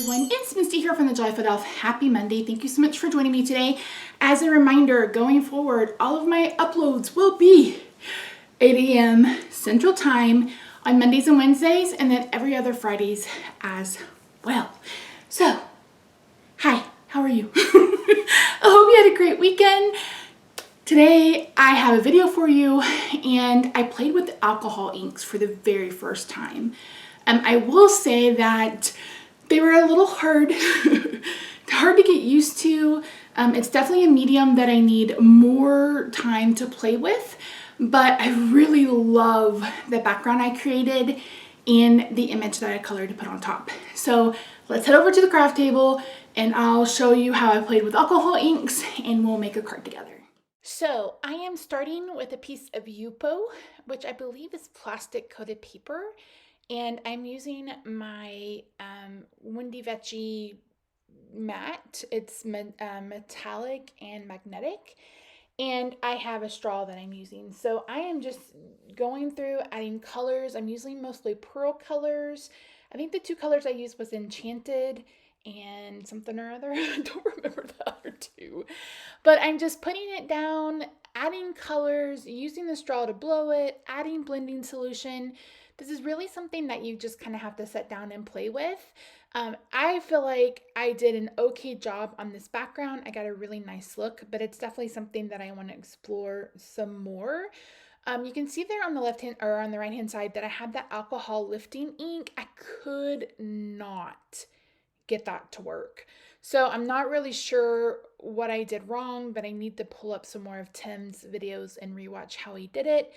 everyone, it's Misty here from TheJollyFatElf. Happy Monday. Thank you so much for joining me today. As a reminder, going forward, all of my uploads will be 8 a.m. Central Time on Mondays and Wednesdays, and then every other Fridays as well. So, hi, how are you? I hope you had a great weekend. Today I have a video for you, and I played with alcohol inks for the very first time. I will say that they were a little hard, hard to get used to. It's definitely a medium that I need more time to play with, but I really love the background I created and the image that I colored to put on top. So let's head over to the craft table and I'll show you how I played with alcohol inks and we'll make a card together. So I am starting with a piece of Yupo, which I believe is plastic coated paper. And I'm using my Windy Vecchi mat. It's metallic and magnetic. And I have a straw that I'm using. So I am just going through adding colors. I'm using mostly pearl colors. I think the two colors I used was Enchanted and something or other. I don't remember the other two. But I'm just putting it down, adding colors, using the straw to blow it, adding blending solution. This is really something that you just kind of have to sit down and play with. I feel like I did an okay job on this background. I got a really nice look, but it's definitely something that I want to explore some more. You can see there on the left hand or on the right hand side that I have that alcohol lifting ink. I could not get that to work. So I'm not really sure what I did wrong, but I need to pull up some more of Tim's videos and rewatch how he did it.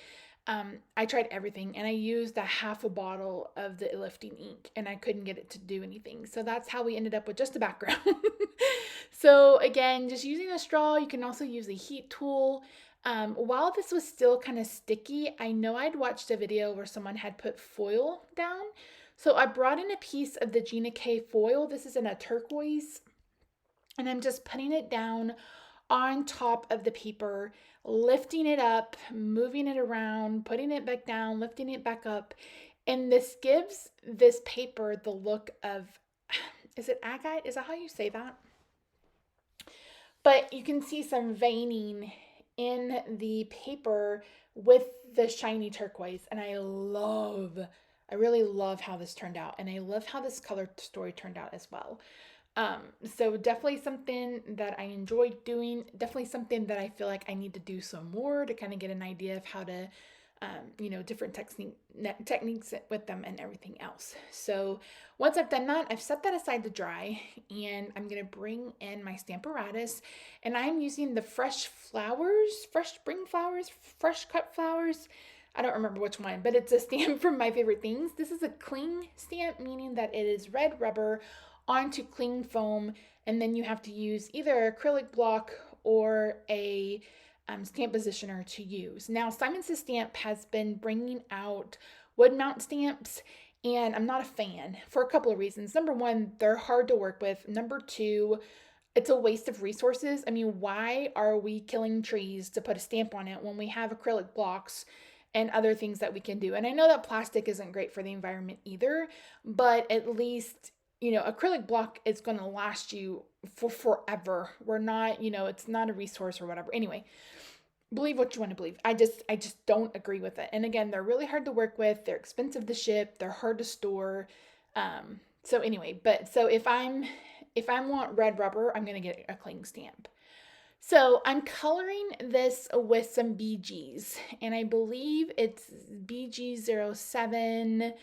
I tried everything and I used a half a bottle of the lifting ink and I couldn't get it to do anything. So that's how we ended up with just a background. So again, just using a straw, you can also use a heat tool. While this was still kind of sticky, I know I'd watched a video where someone had put foil down. So I brought in a piece of the Gina K foil. This is in a turquoise. And I'm just putting it down on top of the paper, lifting it up, moving it around, putting it back down, lifting it back up. And this gives this paper the look of, is it agate? Is that how you say that? But you can see some veining in the paper with the shiny turquoise. And I really love how this turned out. And I love how this color story turned out as well. So definitely something that I enjoyed doing, definitely something that I feel like I need to do some more to kind of get an idea of how to, different techniques with them and everything else. So once I've done that, I've set that aside to dry and I'm going to bring in my Stamparatus and I'm using the fresh spring flowers, fresh cut flowers. I don't remember which one, but it's a stamp from My Favorite Things. This is a cling stamp, meaning that it is red rubber onto cling foam, and then you have to use either acrylic block or a stamp positioner to use. Now, Simon Says Stamp has been bringing out wood mount stamps, and I'm not a fan for a couple of reasons. Number one, they're hard to work with. Number two, it's a waste of resources. I mean, why are we killing trees to put a stamp on it when we have acrylic blocks and other things that we can do? And I know that plastic isn't great for the environment either, but at least acrylic block is going to last you for forever. We're not, it's not a resource or whatever. Anyway, believe what you want to believe. I just don't agree with it. And again, they're really hard to work with. They're expensive to ship. They're hard to store. So anyway, so if I want red rubber, I'm going to get a cling stamp. So I'm coloring this with some BGs, and I believe it's BG07.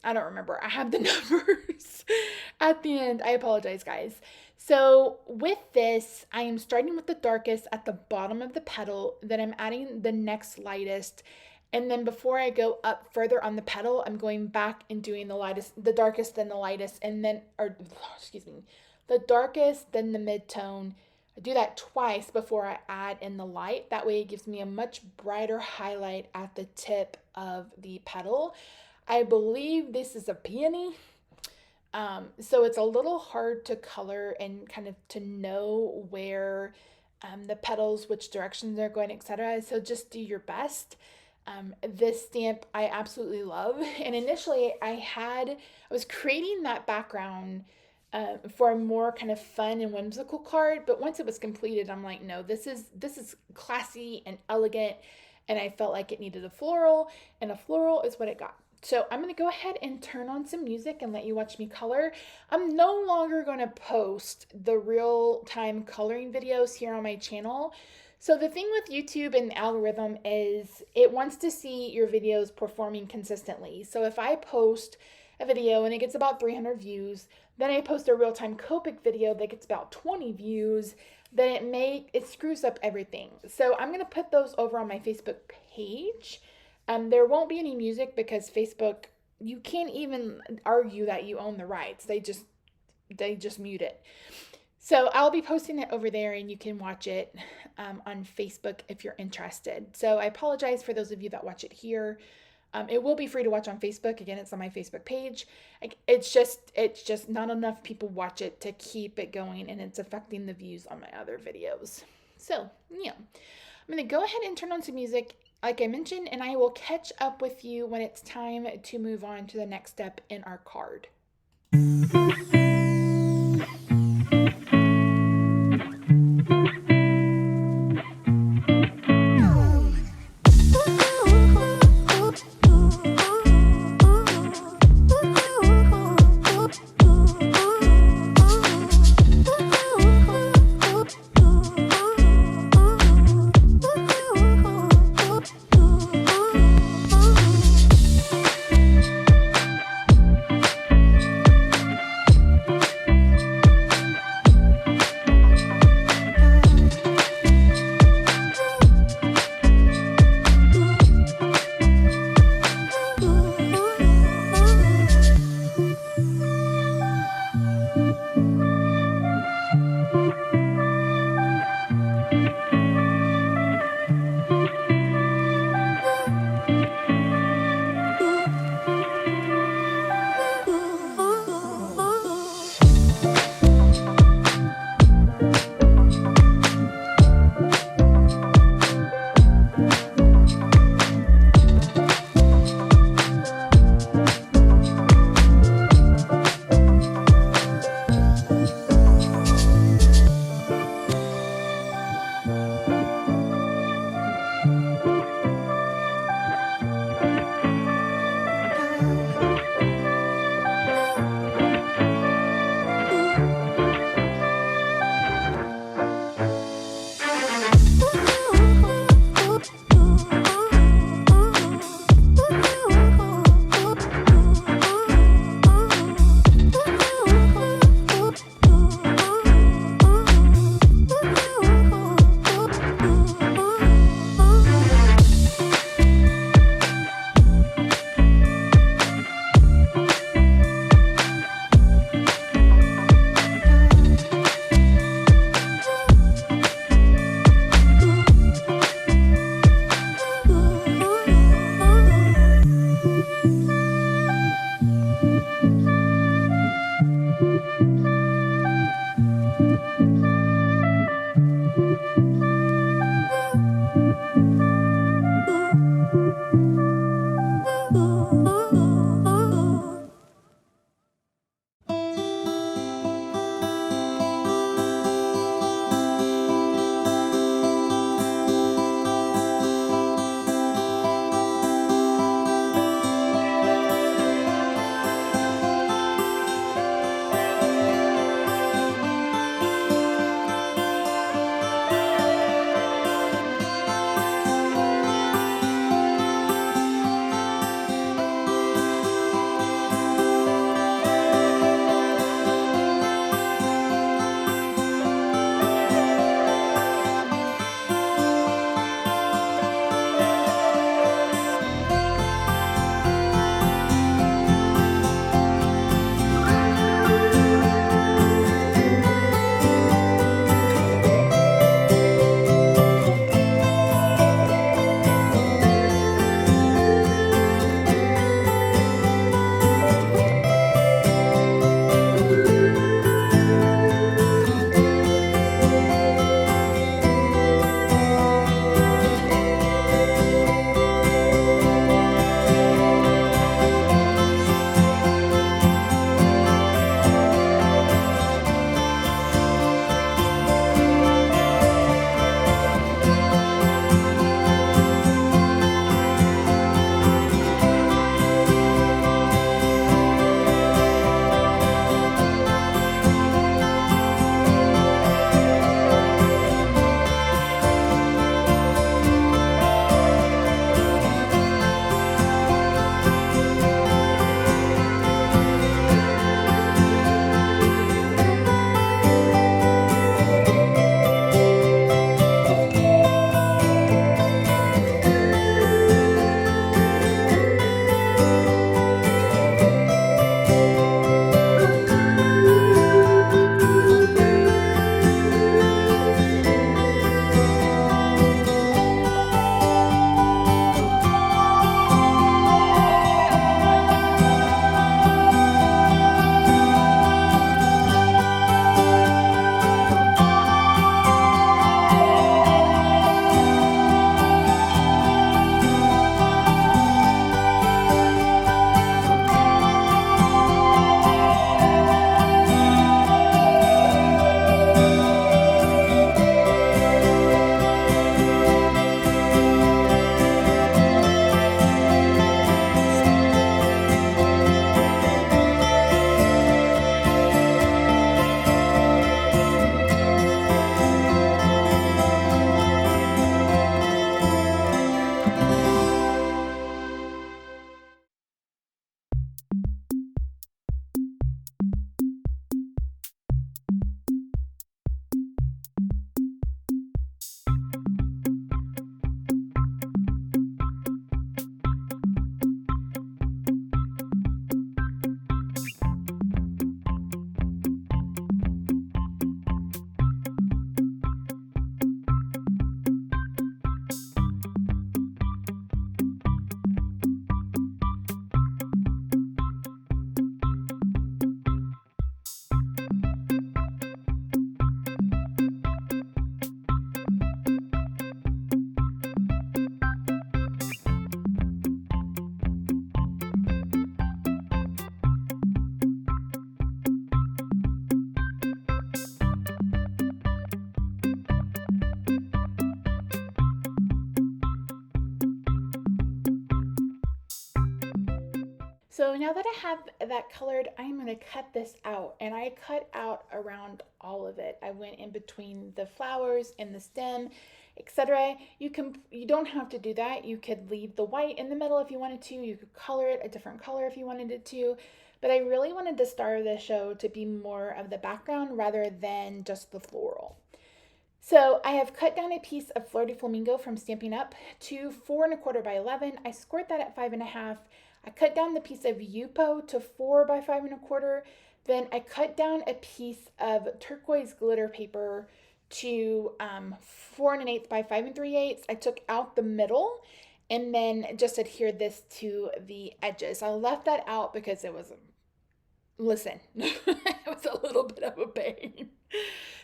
I don't remember. I have the numbers at the end. I apologize, guys. So with this, I am starting with the darkest at the bottom of the petal, then I'm adding the next lightest. And then before I go up further on the petal, I'm going back and doing the darkest, then the lightest, and then, the darkest, then the mid-tone. I do that twice before I add in the light. That way it gives me a much brighter highlight at the tip of the petal. I believe this is a peony. So it's a little hard to color and kind of to know where the petals, which directions they're going, etc. So just do your best. This stamp I absolutely love. And initially I was creating that background for a more kind of fun and whimsical card, but once it was completed, I'm like, no, this is classy and elegant, and I felt like it needed a floral, and a floral is what it got. So I'm going to go ahead and turn on some music and let you watch me color. I'm no longer going to post the real-time coloring videos here on my channel. So the thing with YouTube and the algorithm is it wants to see your videos performing consistently. So if I post a video and it gets about 300 views, then I post a real-time Copic video that gets about 20 views, then it screws up everything. So I'm going to put those over on my Facebook page. There won't be any music because Facebook, you can't even argue that you own the rights. They just mute it. So I'll be posting it over there, and you can watch it on Facebook if you're interested. So I apologize for those of you that watch it here. It will be free to watch on Facebook. Again, it's on my Facebook page. It's just not enough people watch it to keep it going, and it's affecting the views on my other videos. So yeah, I'm going to go ahead and turn on some music, like I mentioned, and I will catch up with you when it's time to move on to the next step in our card. So now that I have that colored, I'm going to cut this out, and I cut out around all of it. I went in between the flowers and the stem, etc. You don't have to do that. You could leave the white in the middle if you wanted to. You could color it a different color if you wanted it to. But I really wanted the star of the show to be more of the background rather than just the floral. So I have cut down a piece of Fleur de Flamingo from Stampin' Up! To 4¼ by 11. I scored that at 5½. I cut down the piece of Yupo to 4 by 5¼ Then I cut down a piece of turquoise glitter paper to 4 1/8 by 5 3/8. I took out the middle and then just adhered this to the edges. I left that out because it was, listen, it was a little bit of a pain.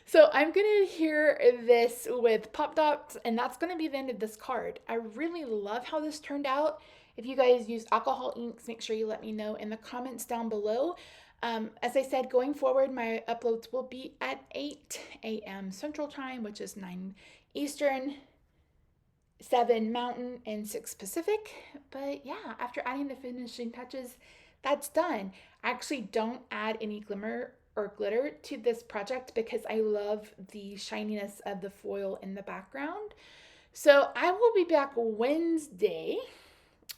So I'm going to adhere this with pop dots, and that's going to be the end of this card. I really love how this turned out. If you guys use alcohol inks, make sure you let me know in the comments down below. As I said, going forward, my uploads will be at 8 a.m. Central Time, which is 9 Eastern, 7 Mountain, and 6 Pacific. But yeah, after adding the finishing touches, that's done. I actually don't add any glimmer or glitter to this project because I love the shininess of the foil in the background. So I will be back Wednesday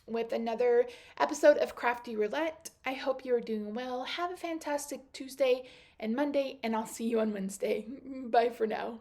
with another episode of Crafty Roulette. I hope you are doing well. Have a fantastic Tuesday and Monday, and I'll see you on Wednesday. Bye for now.